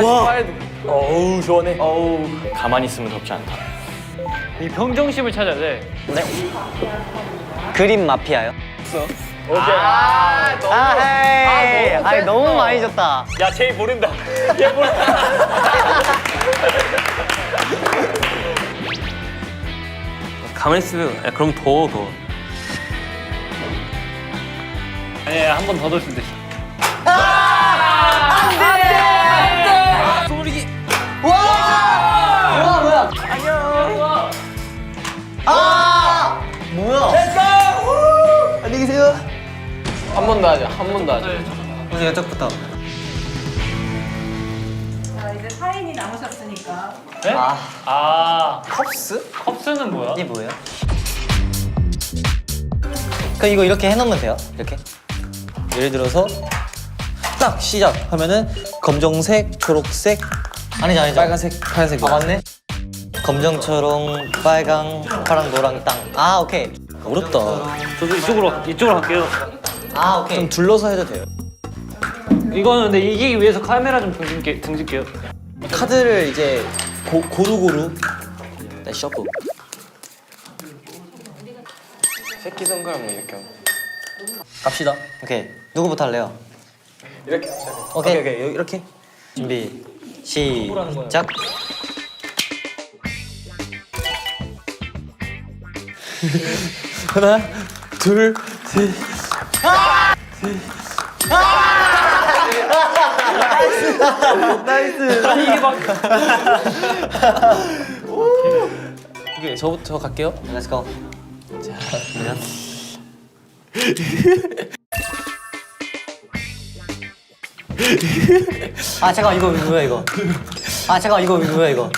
48도. 어우 시원해. 어우. 가만히 있으면 덥지 않다. 이 평정심을 찾아야 돼. 네. 그림 마피아요? 오케이. 아이 너무 많이 줬다. 야 제이 모른다. 얘 모른다. 가만히 있으면 야 그럼 더워. 아니야, 한 번 더 넣을 수 있어. 안녕히 계세요. 한 번 더 하자. 한 번 더 하자. 우리 이쪽부터. 자, 이제 4인이 남으셨으니까 네? 컵스? 컵스는 뭐야? 이게 뭐예요? 그럼 이거 이렇게 해놓으면 돼요? 이렇게? 예를 들어서 딱 시작하면은 검정색, 초록색 아니죠 빨간색, 파란색 아 맞네? 검정, 초록, 빨강, 파랑, 노랑, 땅. 아 오케이. 어렵다. 저도 이쪽으로 갈게요. 아 오케이. 좀 둘러서 해도 돼요. 이거는 근데 이기기 위해서 카메라 좀 등질게요. 카드를 이제 고루고루. 네, 셔프. 새끼 손가락만 이렇게 하고. 갑시다. 오케이. 누구부터 할래요? 이렇게. 오케이. 이렇게. 준비. 시작. 하나, 둘, 셋. 나이스. 이게 막 오케이, 저 갈게요. Let's go. 자, 그냥. 아 잠깐 이거 뭐야 이거? 아 잠깐 이거 뭐야 이거?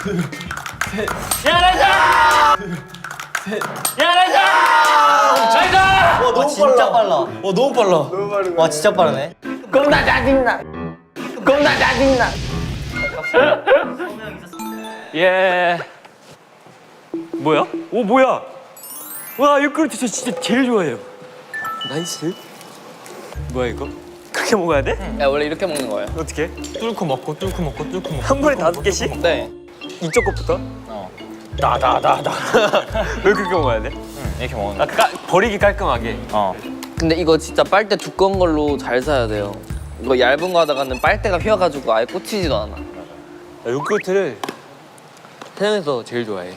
와 진짜 빨라. 너무 빨라. 와 진짜 빠르네. 겁나 짜증나. 예. 뭐야? 오 뭐야? 와 이거 그렇지 저 진짜 제일 좋아해요. 나이스. 뭐야 이거? 그렇게 먹어야 돼? 야, 원래 이렇게 먹는 거예요. 어떻게? 뚫고 먹고 한 번에 5개씩? 네. 이쪽 것부터? 나다다다. 왜 그렇게 먹어야 돼? 이렇게 먹는. 아 버리기 깔끔하게. 근데 이거 진짜 빨대 두꺼운 걸로 잘 사야 돼요. 이거 얇은 거 하다가는 빨대가 휘어가지고 아예 꽂히지도 않아. 요거트를 세상에서 제일 좋아해.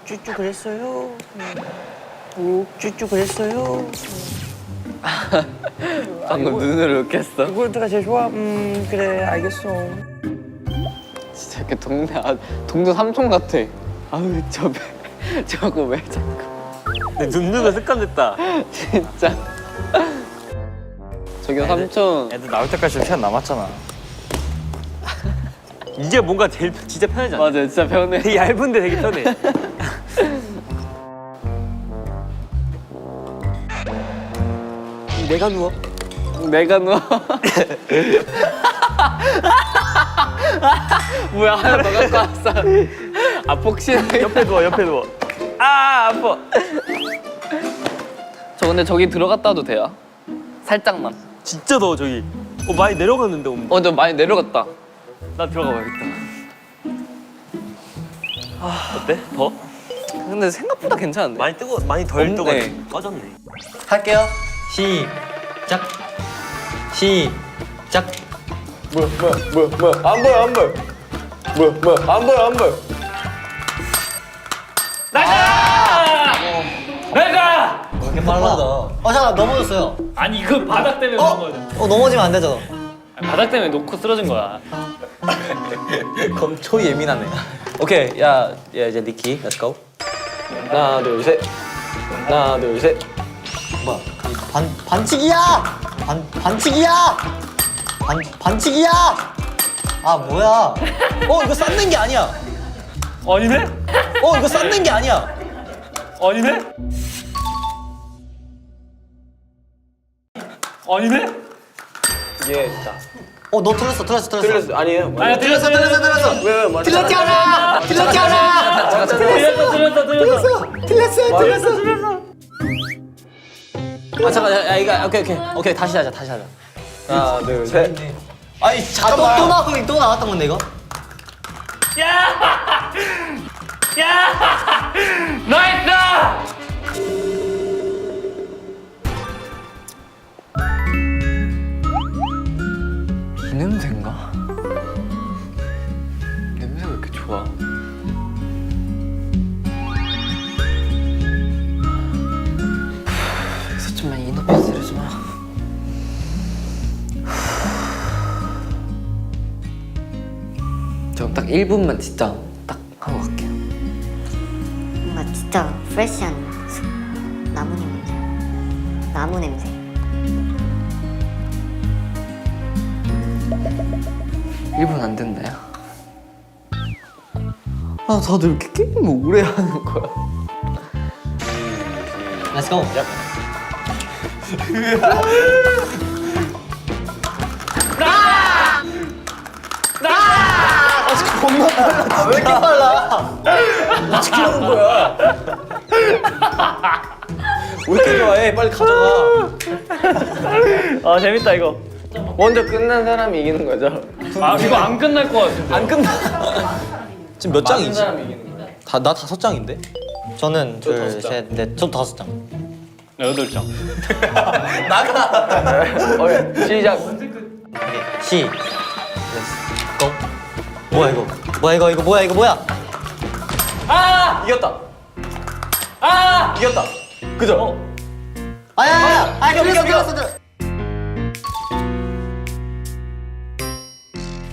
쭈쭈 그랬어요. 쭈쭈 그랬어요. 방금 눈을 으깼어. 요구르트가 제일 좋아. 그래 알겠어. 진짜 이렇게 동네 삼촌 같아. 아우 저거 왜 자꾸. 내 눈누가 습관됐다. 진짜. 저기요 삼촌. 애들 나올 때까지 좀 시간 남았잖아. 이게 뭔가 제일 진짜 편하지 않아? 맞아 진짜 편해. 되게 얇은데 되게 편해. 내가 누워. 내가 누워. 뭐야 하나 더 갖고 왔어. 아 폭신해. 옆에 누워. 아 아파. 저 근데 저기 들어갔다 와도 돼요? 살짝만. 진짜 더워 저기. 많이 내려갔는데 오늘. 좀 많이 내려갔다. 나 들어가 봐야겠다. 어때? 더? 근데 생각보다 괜찮은데? 많이 많이 덜 없네. 뜨거웠네. 꺼졌네. 할게요. 시작. 시작. 뭐야? 안 보여. 안 보여. 내가! 이렇게 빨라. 잠깐 넘어졌어요. 아니, 그 바닥 때문에 그런 거죠. 넘어지면 안 되잖아. 바닥 때문에 놓고 쓰러진 거야. 검초 예민하네. 오케이, 야 이제 니키, let's go. 하나 둘 셋. 뭐야? 반칙이야! 반칙이야! 반칙이야! 아 뭐야? 이거 쌓는 게 아니야. 아니네? 이거 쌓는 게 아니야. 아니네? 이게 진짜. 너 틀렸어. 아니에요. 아니야, 틀렸어. 왜 맞아? 틀렸잖아. 틀렸어. 아 잠깐, 야 이거 오케이 다시 하자. 하나 둘 셋. 아니 잠깐만. 또 나왔던 건데 이거? 나이스! 이 냄새인가? 냄새가 왜 이렇게 좋아? 여기서 좀만 이너피스를 좀 하라. 저 딱 1분만 진짜 딱 하고 갈게요. 뭔가 진짜 프레시한 나무 냄새. 나무 냄새. 1분 안 된다요? 아 다들 이렇게 게임을 오래 하는 거야. Let's go. 왜 이렇게 빨라? 어떻게 하는 거야? 왜 이렇게 좋아해? 빨리 가져가. 아 재밌다 이거. 먼저 끝난 사람이 이기는 거죠? 아 이거 안 끝날 것 같은데. 안 끝나. 지금 몇 장이지? 나 5장인데? 저는 둘, 셋, 넷. 저도 5장. 8장. 시작. 시. 렛츠 고. 뭐야 이거? 뭐야 이거? 아! 이겼다. 아! 이겼다. 그죠? 아야야야! 아 이겨.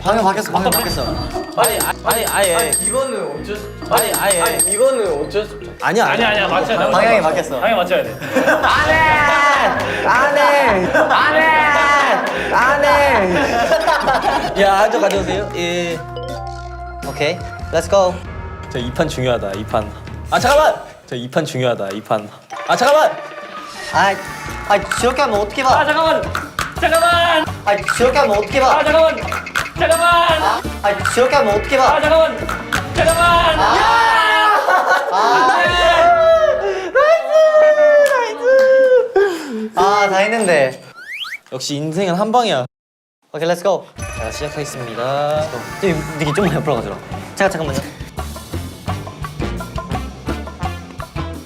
방금 바뀌었어. 아예. 이거는 어쩔 수. 아예. 이거는 어쩔 수. 아니야. 아니야 맞춰야 돼. 방향이 바뀌었어. 방향 맞춰야 돼. 야, 한쪽 가져오세요. 예. 오케이. Let's go. 저 2판 중요하다. 2판. 아 잠깐만. 저 2판 중요하다. 2판. 아 잠깐만. 아 저렇게 하면 어떻게 아 봐? 잠깐만. 아 저렇게 하면 어떻게 봐? 아 잠깐만. 아 저렇게 하면 어떻게 봐? 아 잠깐만. 아, 다 했는데. 역시 인생은 한 방이야. 오케이, 렛츠 고. 자, 시작하겠습니다. 니기 좀만 옆으로 가줘라. 잠깐만요.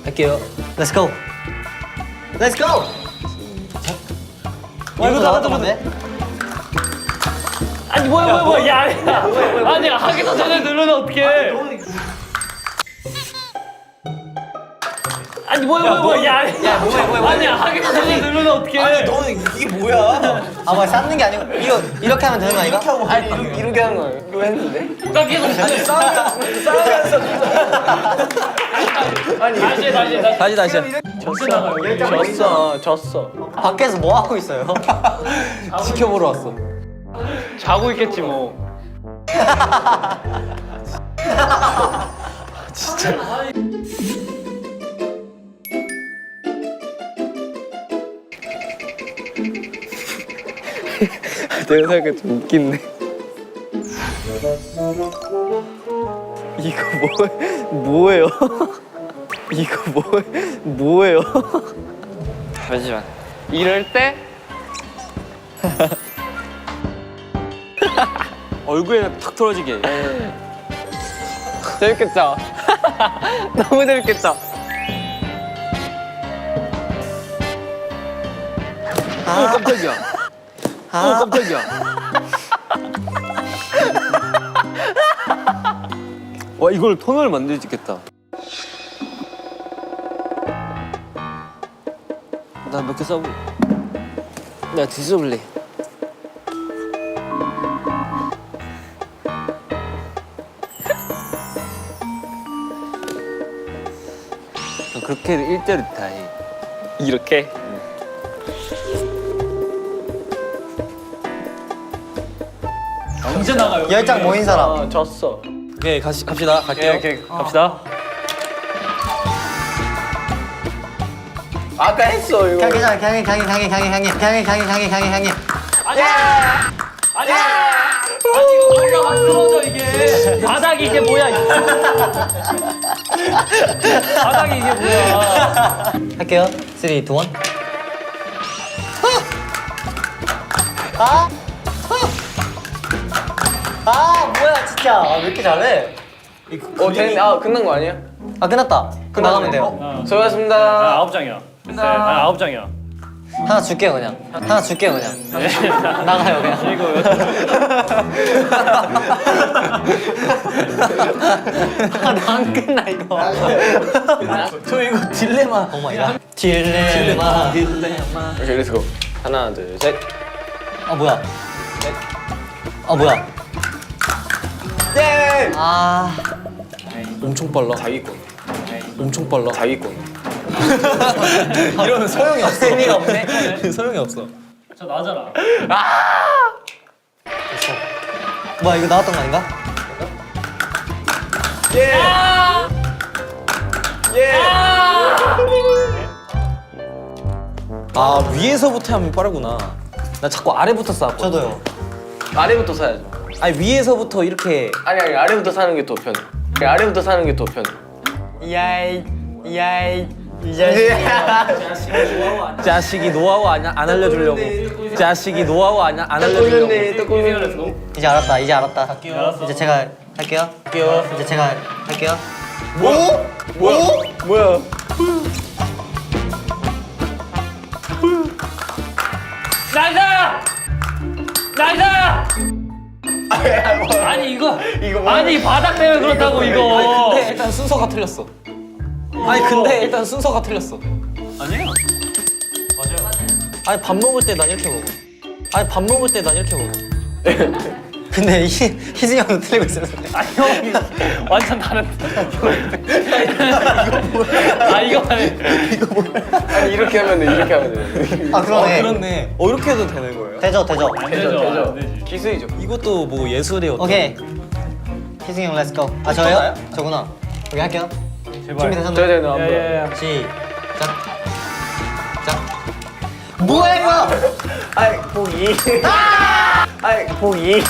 할게요. 렛츠 고. 렛츠 고. 이거 나왔던데? 아니 뭐야. 야. 아니야 하기도 전에 누르면 어떡해. 아니 뭐야. 야. 뭐야. 아니야 하기도 전에 누르면 어떡해. 너는 이게 뭐야? 아, 뭐 쌓는 게 아니고 이거 이렇게 하면 되는 거 아니가? 아니 이렇게 하는 거예요. 이거 했는데. 나 계속 다시. 졌어. 밖에서 뭐 하고 있어요? 지켜보러 왔어. 자고 있겠지 뭐. 내가 생각해 좀 웃긴데. 이거 뭐예요? 이거 뭐예요? 잠시만. 이럴 때 얼굴에 탁 떨어지게. 재밌겠죠? 너무 재밌겠죠? 오 깜짝이야. 오 깜짝이야. 와 이걸 톤을 만들어주겠다. 나 몇 개 써볼래. 나 뒤져볼래. 그렇게 1대1 다 해. 이렇게? 언제 나가요? 10장 모인 사람. 졌어. 오케이, 갑시다. 갈게요. 오케이 갑시다. 아까 했어 이거. 괜찮아. 강해. 아니야. 아니 이거 뭔가 막 떨어져 이게. 바닥이 이게 뭐야? 바닥이 이게 뭐야? 할게요. 3, 2, 1. 아 뭐야 진짜. 아, 왜 이렇게 잘해? 끝난 거 아니야? 아 끝났다. 나가면 돼요. 수고하셨습니다. 9장이야. 9장이야. 하나 줄게요 그냥. 하나 줄게요 그냥. 나가요 그냥. 나안 끝나 이거. 저 이거 딜레마. 어머 야. 딜레마. 오케이, 렛츠고. 하나, 둘, 셋. 아 뭐야? 아 뭐야? 예! 아 엄청 빨라. 자기권. 엄청 빨라. 자기권. 이러면 소용이 없어. 의미가 없네. 소용이 없어. 저 나잖아. 뭐야 이거 나왔던 거 아닌가? 아 위에서부터 하면 빠르구나. 나 자꾸 아래부터 쌓았거든. 저도요. 아래부터 사야죠. 아니 위에서부터 이렇게. 아니, 아래부터 사는 게 더 편해. 아래부터 사는 게 더 편해. 야이 이 자식이 노하우 안 알려주려고. 자식이 노하우 안 알려주려고. 또 꼴렸네. 이제 알았다. 이제 알았다. 이제 제가 할게요. 이제 제가 할게요. 뭐야? 나이다! 나이다! 아니 이거 아니 바닥 때문에 그렇다고 이거. 근데 일단 순서가 틀렸어. 아니 근데 일단 순서가 틀렸어. 아니에요. 아니 밥 먹을 때 난 이렇게 먹어. 아니 밥 먹을 때 난 이렇게 먹어. 근데 희승이 형도 틀리고 있었는데. 아니 형이 완전 다른. 아 이거 아니, 이렇게 하면 돼, 이렇게 하면 돼. 아 그러네. 그렇네. 이렇게 해도 되는 거예요? 되죠. 안 되죠. 안 되지. 기술이죠. 이것도 뭐 예술의 어떤. 오케이. 희승이 형 렛츠고. 아 저요? 저구나. 오케이 할게요. 준비되셨나요? 저는 안 보여. 예. 시작. 뭐야 이거? 아이, 보기. 아이, 보기.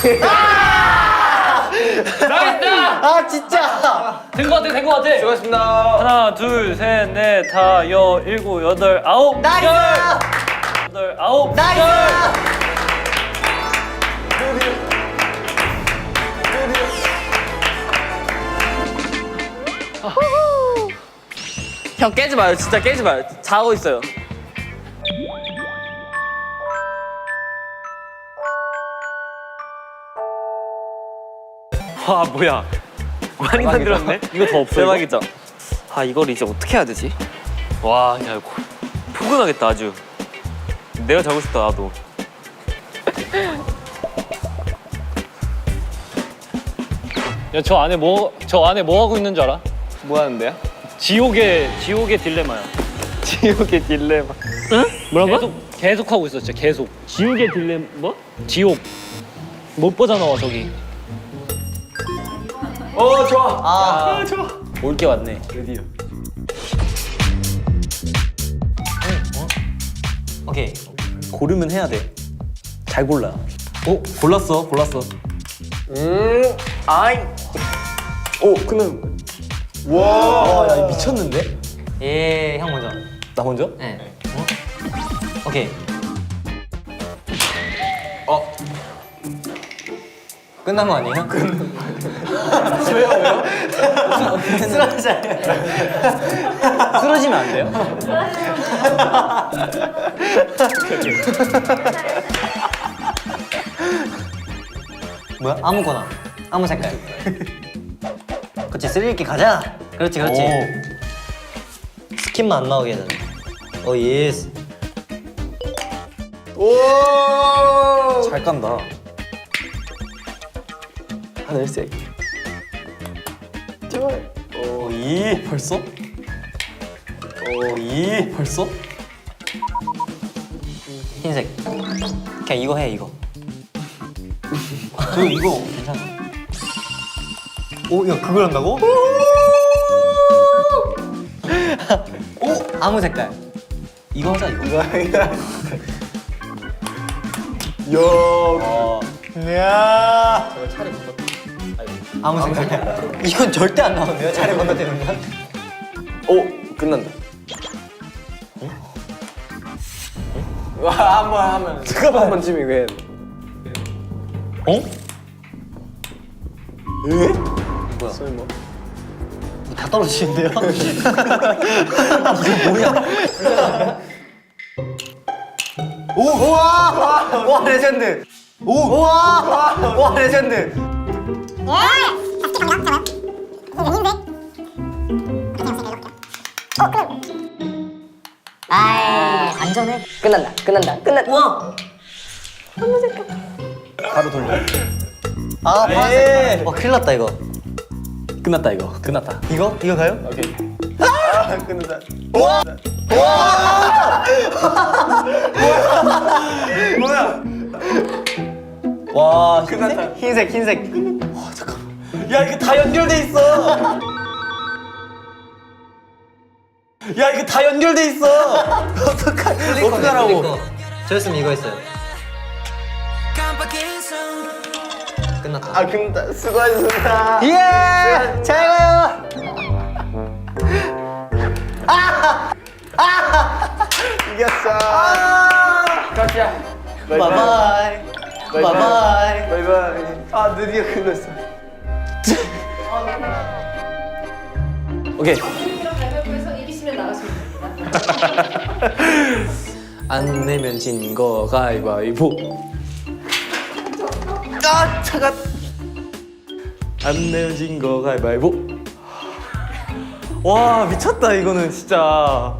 나이다! 아 진짜. 된 거 같아. 수고하셨습니다. 하나, 둘, 셋, 넷, 다, 여, 일곱, 여덟, 아홉, 나이스. 여덟, 아홉, 나이스. 형 깨지 마요, 진짜 깨지 마요. 자고 있어요. 와 뭐야. 많이 만들었네. 이거 더 없어. 대박이죠? 아, 이걸 이제 어떻게 해야 되지? 와, 야 이거 포근하겠다 아주. 내가 자고 싶다 나도. 야, 저 안에 뭐 하고 있는 줄 알아? 뭐 하는데요? 지옥의 딜레마야. 지옥의 딜레마. 뭐라고? 계속 하고 있어, 진짜 계속. 지옥의 딜레마 뭐? 지옥. 못 빠져나와 저기. 좋아. 아 올 게 왔네. 드디어. 오케이. 고르면 해야 돼. 잘 골라. 골랐어. 아이. 오, 근데. 와, 야, 이거 미쳤는데? 예, 형 먼저. 나 먼저? 네. 오케이. 끝난 거 아니에요? 왜요? 쓰러지면 안 돼요? 뭐야? 아무거나. 아무 색깔. 그렇지, 스릴있게 가자. 그렇지. 스킨만 안 나오게 해야 되잖아. 오, 예스. 잘 깐다. 하늘색. 오, 이 벌써? 오, 이 벌써? 흰색. 그냥 이거 해, 이거. 이거 괜찮아. 오, 야, 그걸 한다고? 오, 아무 색깔. 이거 하자, 이거. 야. 아무 색깔. 이건 절대 안 나오네요. 차례 건너뛰는 건. 오, 끝난다. 와, 한번 하면. 잠깐만. 한번 지금 이거 해야 돼. 어? 다 떨어지는데요? 와 레전드. 와 레전드. 아이 안전해. 끝난다. 와. 아 파란색. 와 큰일 났다 이거. 끝났다 이거. 끝났다. 이거 가요? 오케이. 와 흰색. 야 이거 다 연결돼 있어. 야 이거 다 연결돼 있어. 어떡하라고? 저였으면 이거 했어요. 끝났다. 아 근데 수고하셨습니다. 예! 잘 가요! 이겼어. 바이바이. 바이바이. 바이바이. 아 드디어 끝났어. 오케이. 이런 가위바위보에서 이기시면 나가시면 됩니다. 안 내면 진 거 가위바위보. 아 차가. 안 내면 진 거 가위바위보. 와 미쳤다 이거는 진짜.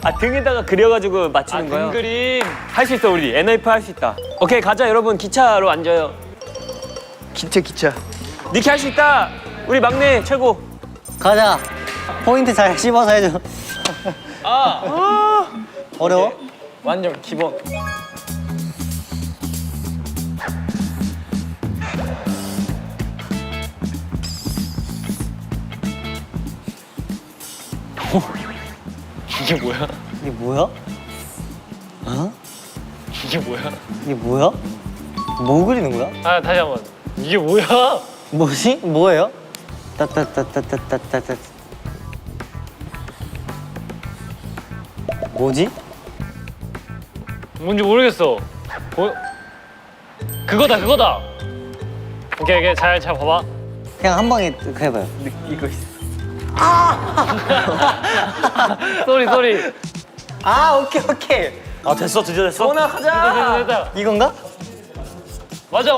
아 등에다가 그려가지고 맞추는 거요? 등 그림 할 수 있어 우리 NF 할 수 있다. 오케이 가자 여러분 기차로 앉아요. 기차. 니키 할 수 있다. 우리 막내 최고. 가자. 포인트 잘 씹어서 해줘. 어려워? 완전 기본. 이게 뭐야? 이게 뭐야? 어? 이게 뭐야? 이게 뭐야? 뭐 그리는 거야? 아 다시 한번. 이게 뭐야? 뭐지? 뭐예요? 따따따따따따따. 뭐지? 뭔지 모르겠어. 그거다. 오케이 잘 봐봐. 그냥 한 방에 그 해봐요. 이거 있어. 쏘리. 아 오케이. 아 됐어 드디어 됐어. 소나 가자. 됐다. 이건가? 맞아.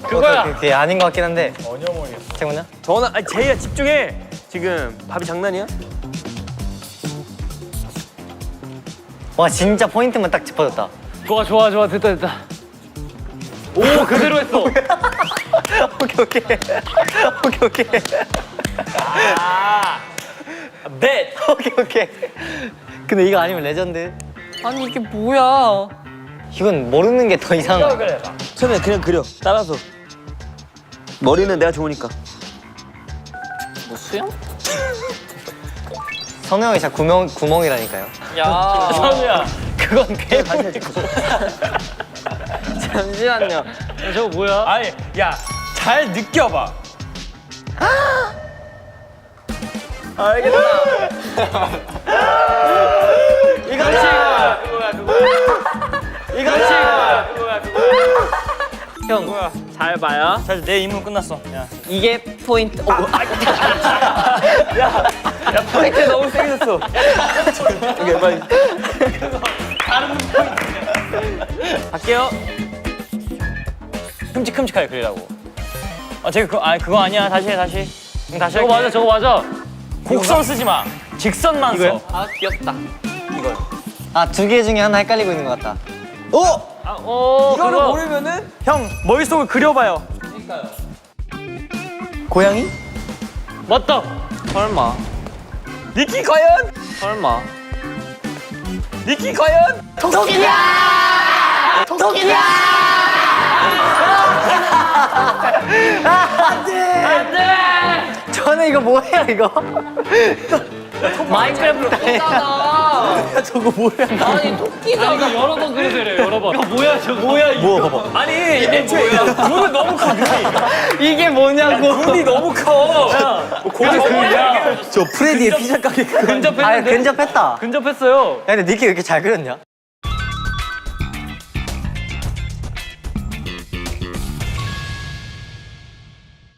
그거야. 그게 아닌 것 같긴 한데. 전혀 모르겠어. 태훈아? 전화. 아니 제이야 집중해. 지금 밥이 장난이야? 와 진짜 포인트만 딱 짚어줬다. 좋아. 됐다. 오 그대로 했어. 오케이. 넷. 오케이. 근데 이거 아니면 레전드. 아니 이게 뭐야? 이건 모르는 게 더 이상한 거야. 처음에 그냥 그려. 따라서. 머리는 내가 좋으니까. 뭐 수영? 선우 형이 진짜 구멍이라니까요. 야. 선우야. 그건 괴물이고. 잠시만요. 저거 뭐야? 아니 야 잘 느껴봐. 알겠다. 형, 잘 봐요. 사실 내 임무 끝났어. 야 이게 포인트. 야, 포인트 너무 세졌어. 이게 빨리. 갈게요. 큼직큼직하게 그리라고. 아 제가 그거 아니야. 다시 해. 응, 다시 저거 할게. 맞아, 저거 맞아. 곡선 쓰지 마. 직선만 써. 아, 귀엽다. 아 두 개 중에 하나 헷갈리고 있는 것 같다. 이거를 그거. 모르면은 형 머릿속을 그려봐요. 고양이? 맞다. 설마. 니키 과연? 설마. 니키 과연? 저는 이거 뭐예요 이거? 마인크래프트 뽑잖아. 저거 뭐야? 아니 토끼가 이거 여러 번 그려서 이래 여러 번. 이거 뭐야 저거? 뭐야 이거? 뭐 봐봐. 아니 애초에 눈은 너무 커 눈이. 이게 뭐냐고. 눈이 너무 커. 고개 그리냐? 저 프레디의 피자 가게. 아 근접했는데. 근접했다. 근접했어요. 야 근데 니키 왜 이렇게 잘 그렸냐?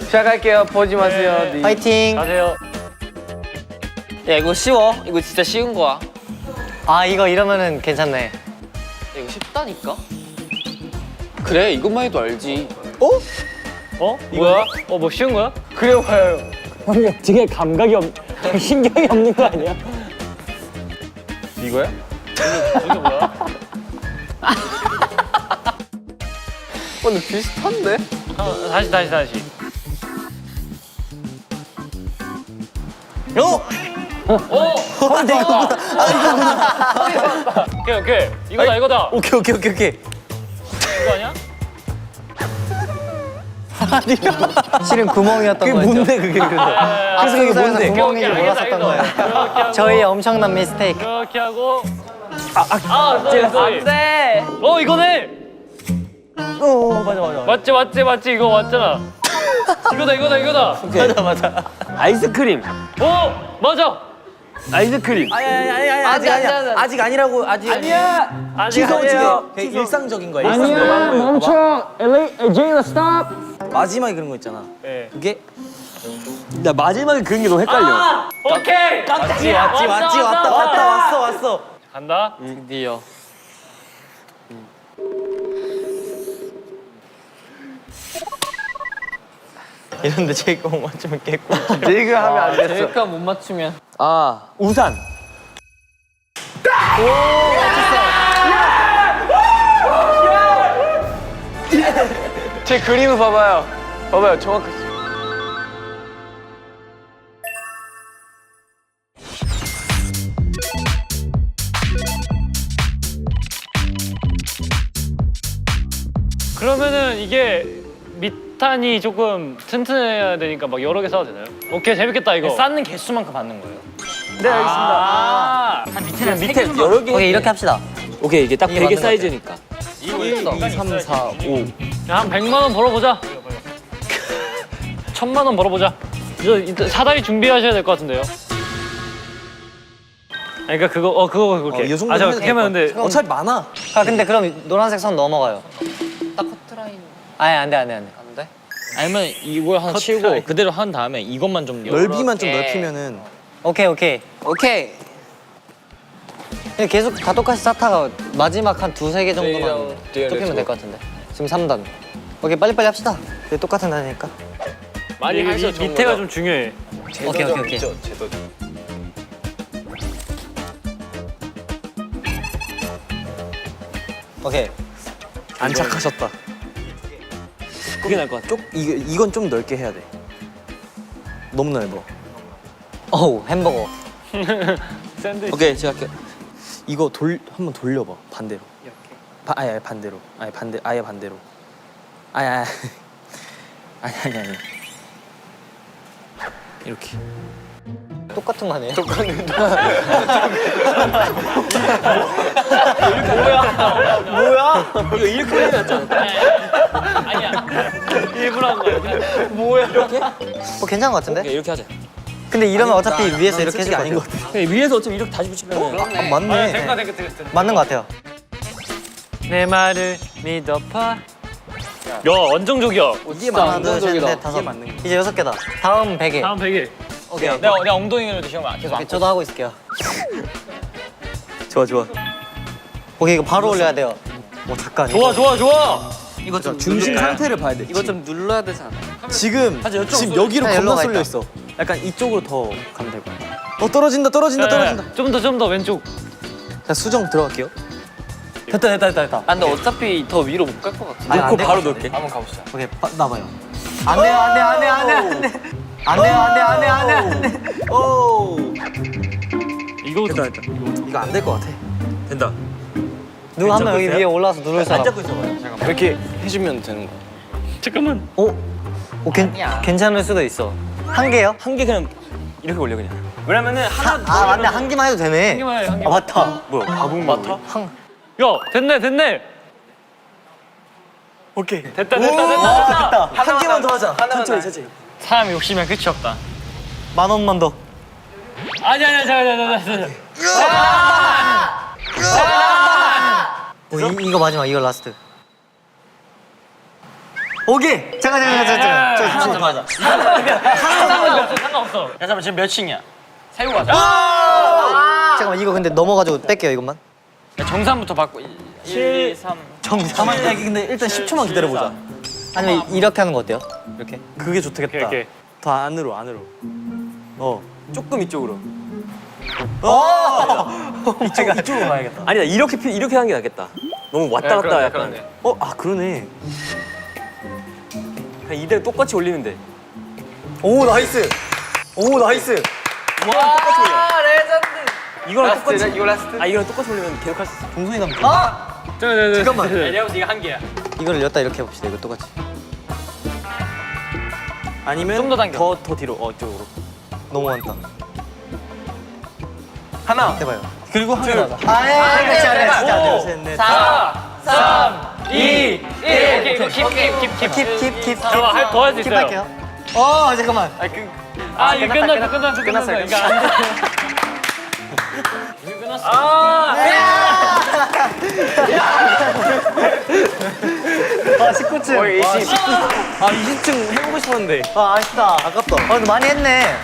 시작할게요. 보지 마세요. 네. 파이팅. 가세요. 야 이거 쉬워. 이거 진짜 쉬운 거야. 아 이거 이러면은 괜찮네. 야, 이거 쉽다니까. 그래 이것만 해도 알지. 어? 뭐야? 뭐 쉬운 거야? 그래 봐요. 되게 감각이 신경이 없는 거 아니야? 이거야? 이게 뭐야? 근데 비슷한데? 다시. 오케이. 이거다. 오케이. 이거 아니야? 실은 구멍이었던 거였죠. 뭔데 그게 그래서 그게 뭔데? 구멍인지 몰랐었던 거예요. 저희의 엄청난 미스테이크. 이렇게 하고. 쏘리. 네. 이거네. 맞지 이거 맞잖아. 이거다. 맞아. 아이스크림. 맞아. 아이스크림. 아직 아니라고 아직 아니야. 아직 아니에요. 일상적인 거야. 아니야 멈춰. 제이나 스탑. 마지막에 그런 거 있잖아. 네. 그게 나 마지막에 그런 게 너무 헷갈려. 오케이. 왔어. 간다. 드디어. 이런데 제이가 못 맞추면 깨고. 제이가 하면 안 됐어. 제이크가 못 맞추면. 우산. 제 그림을 봐봐요. 정확히. 그러면은 이게 밑단이 조금 튼튼해야 되니까 막 여러 개 사도 되나요? 오케이 재밌겠다 이거. 쌓는 개수만큼 받는 거예요. 네, 알겠습니다. 그냥 밑에 여러 개. 오케이 이렇게 합시다. 오케이 이게 딱 이게 베개 맞는 것 사이즈니까. 1, 2, 3, 4, 5. 한 100만 원 벌어보자. 1000만 원 벌어보자. 이제 사다리 준비하셔야 될 것 같은데요. 그러니까 그거 그렇게. 이 정도면 저 해도 그렇게 하면 근데 어차피 많아. 아 근데 그럼 노란색 선 넘어가요. 딱 커트라인. 아니 안 돼. 안 돼? 아니면 이걸 하나 치우고 그대로 한 다음에 이것만 좀 넓이만 좀 이렇게. 넓히면은. 오케이. 오케이. 근데 계속 다 똑같이 쌓다가 마지막 한 두세 개 정도만 네, 좁히면 될 것 같은데. 지금 3단. 오케이 빨리빨리 합시다. 이게 똑같은 단이니까. 많이 하셔. 밑에가 좀 중요해. 오케이. 오케이. 안착하셨다. 그게 나을 것 같아. 이건 좀 넓게 해야 돼. 너무 넓어. 어우 햄버거. 샌드위치. 오케이 제가 할게요. 이거 한번 돌려봐 반대로. 아예 반대로. 아예 반대로. 아니. 이렇게. 똑같은 거 하네요. 뭐야? 이거 이렇게 해놨잖아. 아니야. 일부러 한 거야. 괜찮은 거 같은데? 오케이, 이렇게 하자. 근데 이러면 어차피 위에서 이렇게 해줄 거 아닌 것 같아. 그냥 위에서 어차피 이렇게 다시 붙이면 그렇네. 맞네. 됐다. 맞는 거 같아요. 내 말을 믿어봐. 야 안정적이야. 이게 하나, 둘, 셋, 넷, 다섯. 이제 6개다. 다음 100개. 다음 100일. 오케이. 내가 엉덩이로 시험을 계속 안. 저도 하고 있을게요. 좋아. 오케이 이거 바로 올려야 돼요. 잠깐. 좋아. 이거 좀 중심 상태를 봐야 돼. 이거 좀 눌러야 되지 않아? 지금 여기로 아, 겁나 일로 가 쏠려 있다. 있어. 약간 이쪽으로 더 가면 될 것 같아. 떨어진다. 좀 더 왼쪽. 자 수정 들어갈게요. 됐다. 아 근데 어차피 더 위로 못 갈 것 같아. 아니, 안 놓고 될 바로 것 넣을게. 한번 가보자. 오케이 나봐요. 안 돼. 안 돼. 오. 이거 됐다. 이거 안 될 것 같아. 된다. 누가 한 명 여기 위에 올라와서 누를 사람. 잡고 있어봐요. 이렇게 해주면 되는 거야. 잠깐만. 괜찮을 수도 있어. 한 개요? 한 개 그냥 이렇게 올려 그냥. 왜냐면은 하나 아 맞네, 한 개만 해도 되네. 한 개만 해, 한 아 개만. 맞다. 뭐야 바보 마타? 야, 됐네. 오케이. 됐다. 한 개만 더 하자. 천천히. 사람 욕심에 끝이 없다. 10,000원만 더. 아니야. 이거 마지막, 이거 라스트. 오케이. 잠깐. 하나 더 가자. 상관없어. 야 잠깐만 지금 몇 층이야? 세우 가자. 잠깐만, 이거 근데 넘어가지고 뺄게요, 이것만. 야, 정산부터 받고 1, 2, 3. 가만히 근데 일단 10초만 기다려보자. 아니면 이렇게 하는 거 어때요? 이렇게? 그게 좋겠다. 이렇게. 더 안으로. 조금 이쪽으로. 이쪽으로 가야겠다. 아니다 이렇게 하는 게 낫겠다. 너무 왔다 갔다 그러네, 약간. 그러네. 그러네. 그냥 이대로 똑같이 올리면 돼. 오 나이스. 와 레전드. 이거랑 라스트네, 똑같이. 이거 라스트? 이거랑 똑같이 올리면 계속 할 수 있어. 동선이 남자. 잠깐만. 내가 이거 한 개야. 이거를 였다 이렇게 해봅시다, 이거 똑같이. 아니면 좀더 당겨. 더 뒤로. 이쪽으로. 너무 많다. 하나. 해봐요. 그리고 한 개. 같이 하네, 진짜. 오. 둘, 셋, 넷. 4, 3, 2, 1. 오케이, 이거 킵. 잠깐만, 더 할 수 킵 있어요. 할게요. 잠깐만. 이거 끝났어. 이거 안 돼. 이거 끝났어. 아, 19층. 20층 해보고 싶었는데. 아쉽다. 아깝다. 근데 많이 했네.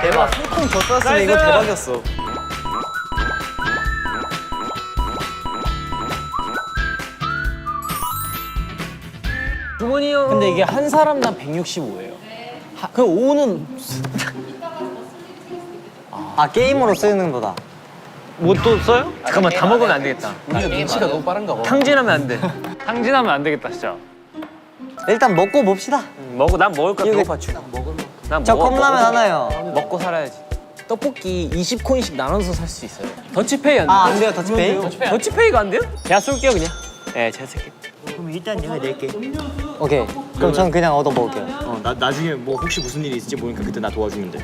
대박. 소통 더 썼으면 이거 대박이었어. 주머니 형. 근데 이게 한 사람당 165예요. 그 5는 게임으로 쓰는 거다. 뭐 또 써요? 잠깐만 다 먹으면 안 되겠다. 우리가 눈치가 너무 빠른가 봐. 탕진하면 안 돼. 탕진하면 안 되겠다, 진짜. 일단 먹고 봅시다. 난 먹을 거야. 배고파. 난 저 컵라면 하나요. 먹고 살아야지. 떡볶이 20코인씩 나눠서 살 수 있어요. 더치페이 안 돼? 안 돼요, 더치페이? 더치페이가 안 돼요? 제가 쏠게요 그냥. 네, 제가 쓸게요. 그럼 일단 내가 낼게. 오케이. 그럼 전 그냥 얻어 먹을게요. 나중에 뭐 혹시 무슨 일이 있을지 모르니까 그때 나 도와주면 돼.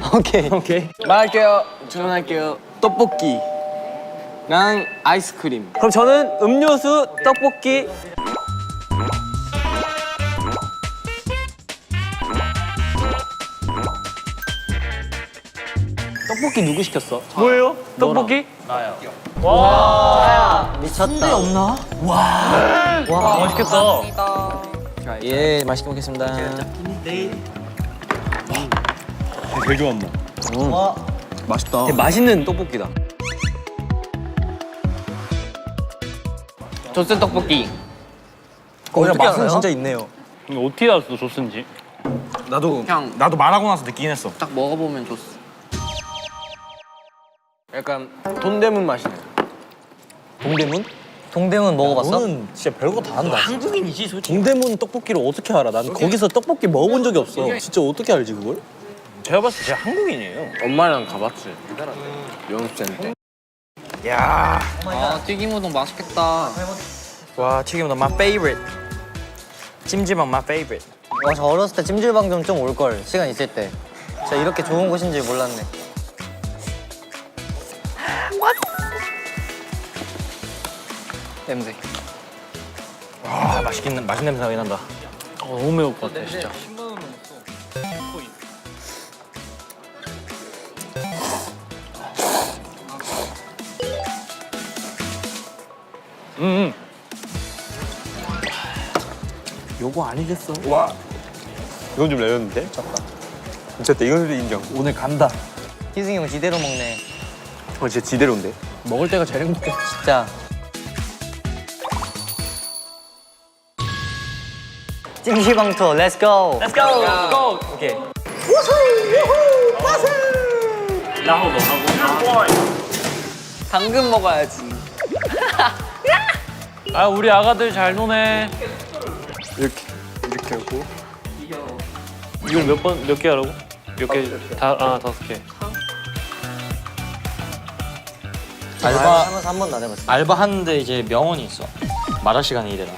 오케이. 말할게요. 주문할게요. 떡볶이랑 아이스크림. 그럼 저는 음료수, 떡볶이. 떡볶이 누구 시켰어? 뭐예요? 떡볶이? 미쳤다. 없나? 와, 맛있겠다. 예, 맛있게 먹겠습니다. 되게 좋아 엄마. 맛있다. 맛있는 떡볶이다. 조스 떡볶이. 어떻게 맛은 알아요? 진짜 있네요. 이거 어떻게 알았어, 조스인지? 나도 형. 나도 말하고 나서 느끼긴 했어. 딱 먹어보면 조스. 약간 돈대문 맛이네. 동대문? 동대문 먹어봤어? 너는 진짜 별거 다 한다. 한국인이지 솔직히. 동대문 떡볶이를 어떻게 알아? 난 거기서 떡볶이 먹어본 적이 없어. 진짜 어떻게 알지 그걸? 제가 봤을 때 제가 한국인이에요. 엄마랑 가봤지. 연습생 때. 야. 아 튀김 우동 맛있겠다. 와 튀김 너무 my favorite. 찜질방 my favorite. 와, 저 어렸을 때 찜질방 좀 올 걸. 시간 있을 때. 진짜 이렇게 좋은 곳인 줄 몰랐네. 냄새. 와 맛있는 냄새 나긴 한다. 너무 매울 것 같아, 진짜. 요거 아니겠어? 와. 이건 좀 레전드인데? 작다. 진짜 이건 인정. 오늘 간다. 희승이 형 지대로 먹네. 진짜 지대로인데. 먹을 때가 제일 행복해. 진짜. 찜질방 투어, 렛츠 고! Let's go. Go. 오케이. 나하고 너하고. 당근 먹어야지. 아, 우리 아가들 잘 노네. 이렇게 하고. 이걸 몇 개 하라고? 몇 개? 다, 5개. 알바 하면서 한 번도 안 해봤어. 알바 하는데 이제 명언이 있어. 말할 시간이 이래라.